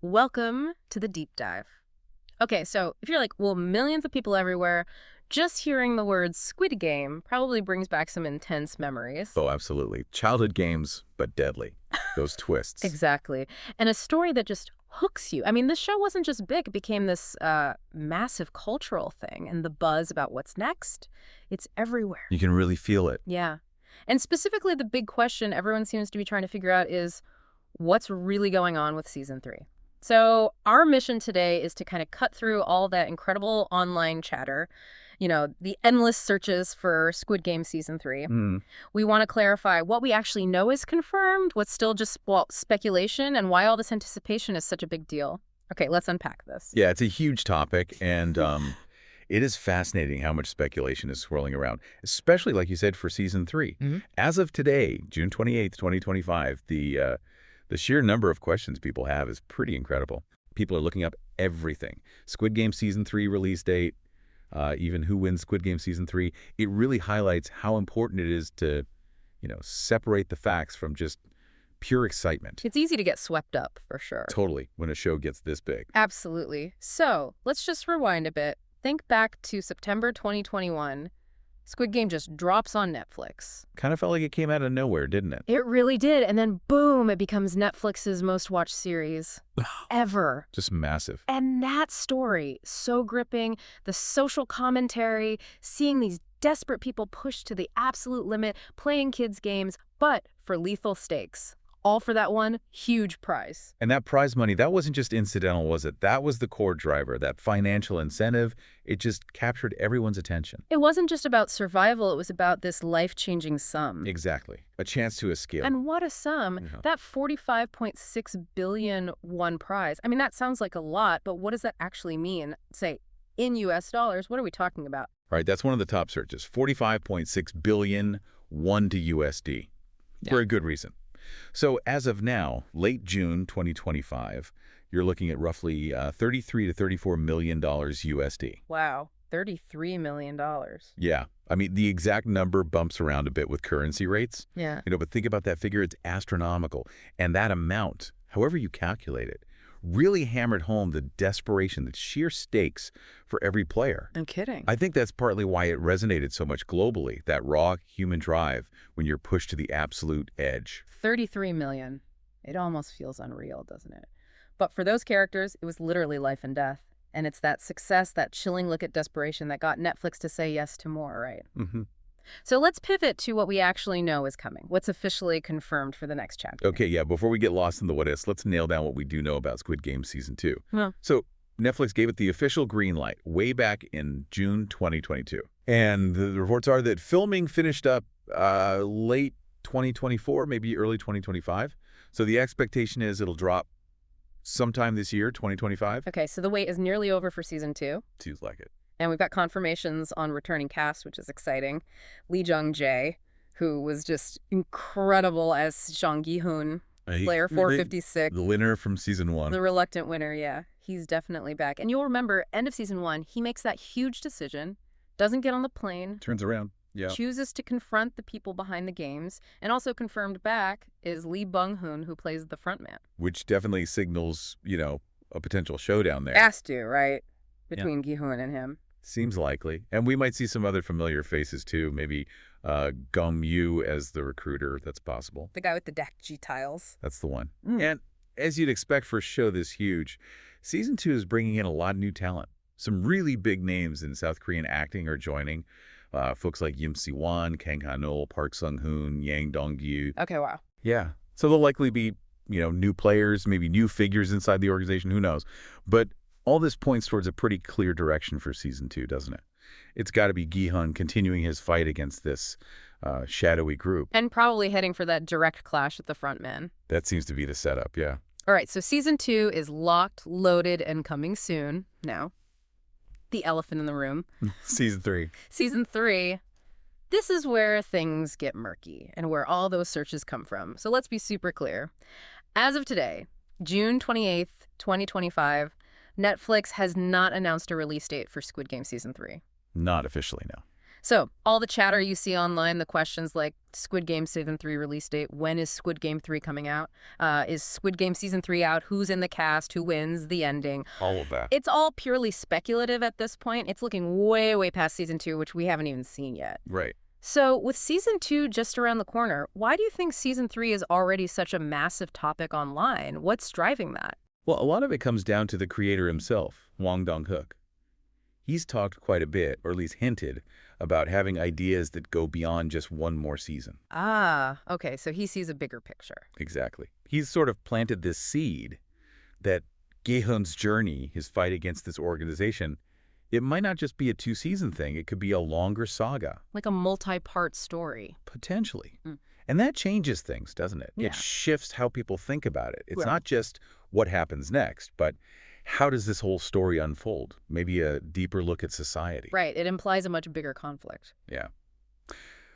Welcome to the deep dive. Okay, so if you're like, well, millions of people everywhere, just hearing the word Squid Game probably brings back some intense memories. Oh, absolutely. Childhood games, but deadly. Those twists. Exactly. And a story that just hooks you. I mean, this show wasn't just big, it became this massive cultural thing. And the buzz about what's next, it's everywhere. You can really feel it. Yeah. And specifically, the big question everyone seems to be trying to figure out is what's really going on with season 3? So our mission today is to kind of cut through all that incredible online chatter, the endless searches for Squid Game season 3. We want to clarify what we actually know is confirmed, what's still just speculation, and why all this anticipation is such a big deal. Okay, let's unpack this. Yeah, it's a huge topic, and it is fascinating how much speculation is swirling around, especially, like you said, for season 3. As of today, June 28th, 2025, the sheer number of questions people have is pretty incredible. People are looking up everything. Squid Game Season 3 release date, even who wins Squid Game Season 3. It really highlights how important it is to, separate the facts from just pure excitement. It's easy to get swept up, for sure. Totally, when a show gets this big. Absolutely. So let's just rewind a bit. Think back to September 2021. Squid Game just drops on Netflix. Kind of felt like it came out of nowhere, didn't it? It really did. And then boom, it becomes Netflix's most watched series ever. Just massive. And that story, so gripping, the social commentary, seeing these desperate people pushed to the absolute limit, playing kids' games, but for lethal stakes. All for that one huge prize. And that prize money, that wasn't just incidental, was it? That was the core driver, that financial incentive. It just captured everyone's attention. It wasn't just about survival, it was about this life-changing sum. Exactly. A chance to escape. And what a sum. Yeah. That 45.6 billion won prize. I mean, that sounds like a lot, but what does that actually mean? Say, in US dollars, what are we talking about? Right, that's one of the top searches. 45.6 billion won to USD. Yeah. For a good reason. So as of now, late June 2025, you're looking at roughly $33 to $34 million USD. Wow, $33 million. Yeah. I mean, the exact number bumps around a bit with currency rates. Yeah. But think about that figure. It's astronomical. And that amount, however you calculate it, really hammered home the desperation, the sheer stakes for every player. I'm kidding. I think that's partly why it resonated so much globally, that raw human drive when you're pushed to the absolute edge. 33 million. It almost feels unreal, doesn't it? But for those characters, it was literally life and death. And it's that success, that chilling look at desperation that got Netflix to say yes to more, right? So let's pivot to what we actually know is coming, what's officially confirmed for the next chapter. Okay, yeah, before we get lost in the what-ifs, let's nail down what we do know about Squid Game Season 2. Yeah. So Netflix gave it the official green light way back in June 2022. And the reports are that filming finished up late 2024, maybe early 2025. So the expectation is it'll drop sometime this year, 2025. Okay, so the wait is nearly over for season 2. Seems like it. And we've got confirmations on returning cast, which is exciting. Lee Jung-jae, who was just incredible as Jang Gi-hoon, player 456. The winner from season 1. The reluctant winner, yeah. He's definitely back. And you'll remember, end of season 1, he makes that huge decision, doesn't get on the plane, Turns around. Yeah. chooses to confront the people behind the games, and also confirmed back is Lee Bung-hoon, who plays the frontman. Which definitely signals, a potential showdown there. Has to, right? Between Gi-hoon and him. Seems likely. And we might see some other familiar faces, too. Maybe Gum Yu as the recruiter. That's possible. The guy with the Dakji tiles. That's the one. And as you'd expect for a show this huge, Season 2 is bringing in a lot of new talent. Some really big names in South Korean acting are joining. Folks like Yim Si-won, Kang Han-ol, Park Sung-hoon, Yang Dong-gyu. Okay, wow. Yeah. So there'll likely be, new players, maybe new figures inside the organization. Who knows? But all this points towards a pretty clear direction for Season 2, doesn't it? It's got to be Gi-hun continuing his fight against this shadowy group. And probably heading for that direct clash with the frontman. That seems to be the setup, yeah. All right, so season 2 is locked, loaded, and coming soon. Now, the elephant in the room. Season 3. Season 3, this is where things get murky and where all those searches come from. So let's be super clear. As of today, June 28th, 2025, Netflix has not announced a release date for Squid Game Season 3. Not officially, no. So all the chatter you see online, the questions like Squid Game Season 3 release date, when is Squid Game 3 coming out? Is Squid Game Season 3 out? Who's in the cast? Who wins? The ending? All of that. It's all purely speculative at this point. It's looking way, way past Season 2, which we haven't even seen yet. Right. So with Season 2 just around the corner, why do you think Season 3 is already such a massive topic online? What's driving that? Well, a lot of it comes down to the creator himself, Wong Dong-hook. He's talked quite a bit, or at least hinted, about having ideas that go beyond just one more season. Ah, okay, so he sees a bigger picture. Exactly. He's sort of planted this seed that Gi-hun's journey, his fight against this organization, it might not just be a two-season thing. It could be a longer saga. Like a multi-part story. Potentially. And that changes things, doesn't it? Yeah. It shifts how people think about it. It's Right. not just what happens next, but how does this whole story unfold? Maybe a deeper look at society. Right, it implies a much bigger conflict. Yeah.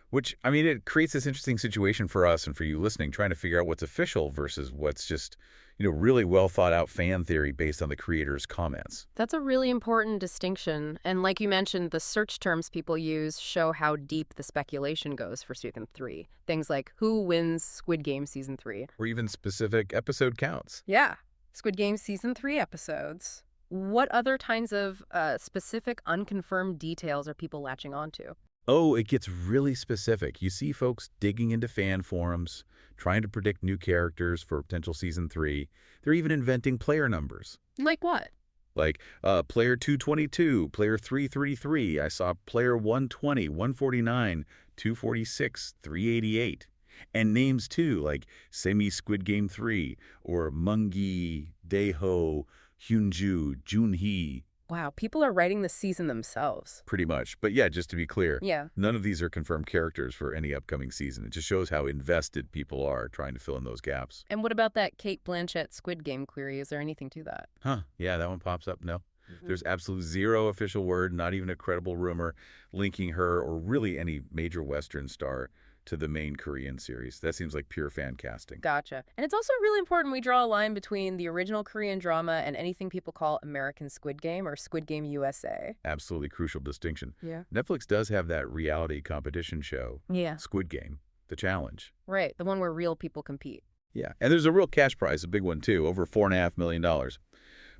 Which, I mean, it creates this interesting situation for us and for you listening, trying to figure out what's official versus what's just, really well thought out fan theory based on the creator's comments. That's a really important distinction. And like you mentioned, the search terms people use show how deep the speculation goes for Season 3. Things like who wins Squid Game Season 3? Or even specific episode counts. Yeah, Squid Game Season 3 episodes. What other kinds of specific unconfirmed details are people latching onto? Oh, it gets really specific. You see folks digging into fan forums, trying to predict new characters for potential Season 3. They're even inventing player numbers. Like what? Like player 222, player 333. I saw player 120, 149, 246, 388. And names too, like Semi Squid Game 3 or Mungi, Daeho, Hyunju, Junhee. Wow, people are writing the season themselves. Pretty much. But yeah, just to be clear, Yeah. none of these are confirmed characters for any upcoming season. It just shows how invested people are trying to fill in those gaps. And what about that Kate Blanchett Squid Game query? Is there anything to that? Huh. Yeah, that one pops up. No. There's absolute zero official word, not even a credible rumor linking her or really any major Western star to the main Korean series. That seems like pure fan casting. Gotcha. And it's also really important we draw a line between the original Korean drama and anything people call American Squid Game or Squid Game USA. Absolutely crucial distinction. Yeah. Netflix does have that reality competition show, Yeah. Squid Game, The Challenge. Right, the one where real people compete. Yeah, and there's a real cash prize, a big one too, over $4.5 million.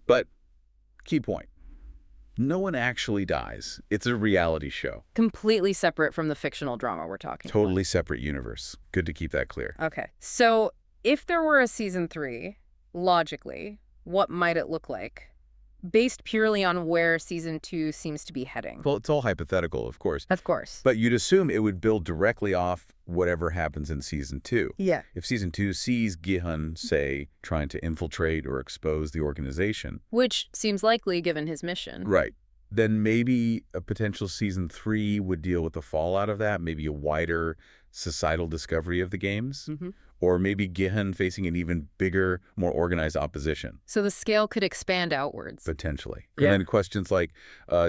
But key point, no one actually dies. It's a reality show. Completely separate from the fictional drama we're talking about. Totally separate universe. Good to keep that clear. Okay. So if there were a Season 3, logically, what might it look like? Based purely on where Season 2 seems to be heading. Well, it's all hypothetical, of course. Of course. But you'd assume it would build directly off whatever happens in Season 2. Yeah. If Season 2 sees Gi-hun, say, trying to infiltrate or expose the organization. Which seems likely given his mission. Right. Then maybe a potential Season 3 would deal with the fallout of that, maybe a wider societal discovery of the games. Or maybe Gi-hun facing an even bigger, more organized opposition. So the scale could expand outwards. Potentially. Yeah. And then questions like,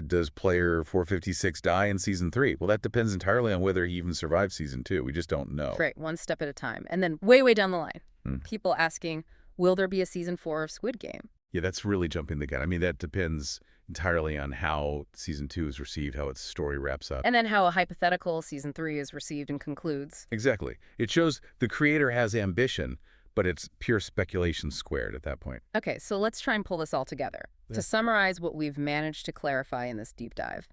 does player 456 die in Season 3? Well, that depends entirely on whether he even survives Season 2. We just don't know. Right, one step at a time. And then way, way down the line, people asking, will there be a Season 4 of Squid Game? Yeah, that's really jumping the gun. I mean, that depends entirely on how Season 2 is received, how its story wraps up. And then how a hypothetical Season 3 is received and concludes. Exactly. It shows the creator has ambition, but it's pure speculation squared at that point. Okay, so let's try and pull this all together. Yeah. To summarize what we've managed to clarify in this deep dive.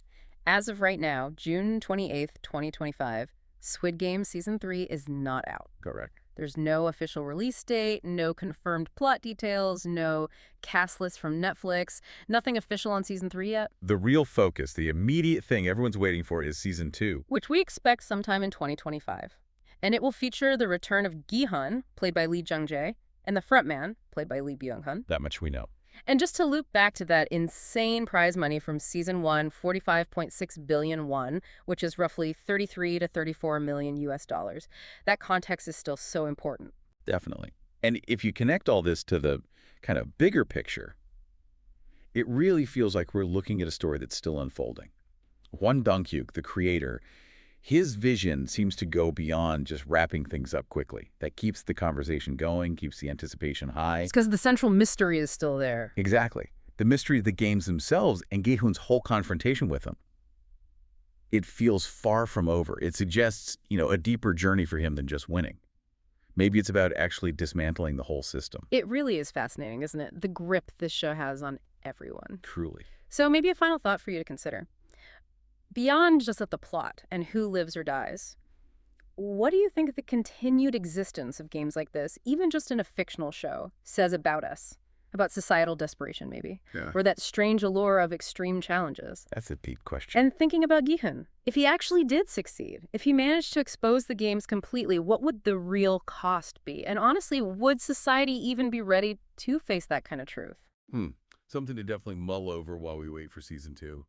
As of right now, June 28th, 2025, Squid Game Season 3 is not out. Correct. There's no official release date, no confirmed plot details, no cast list from Netflix, nothing official on Season 3 yet. The real focus, the immediate thing everyone's waiting for is Season 2. Which we expect sometime in 2025. And it will feature the return of Gi-hun, played by Lee Jung-jae, and the frontman, played by Lee Byung-hun. That much we know. And just to loop back to that insane prize money from Season 1, 45.6 billion won, which is roughly 33 to 34 million US dollars. That context is still so important. Definitely. And if you connect all this to the kind of bigger picture, it really feels like we're looking at a story that's still unfolding. Won Dong-hyuk, the creator, his vision seems to go beyond just wrapping things up quickly. That keeps the conversation going, keeps the anticipation high. It's because the central mystery is still there. Exactly. The mystery of the games themselves and Gi-hun's whole confrontation with them. it feels far from over. It suggests, a deeper journey for him than just winning. Maybe it's about actually dismantling the whole system. It really is fascinating, isn't it? The grip this show has on everyone. Truly. So maybe a final thought for you to consider. Beyond just the plot and who lives or dies, what do you think the continued existence of games like this, even just in a fictional show, says about us? About societal desperation, maybe? Yeah. Or that strange allure of extreme challenges? That's a deep question. And thinking about Gihan, if he actually did succeed, if he managed to expose the games completely, what would the real cost be? And honestly, would society even be ready to face that kind of truth? Something to definitely mull over while we wait for season 2.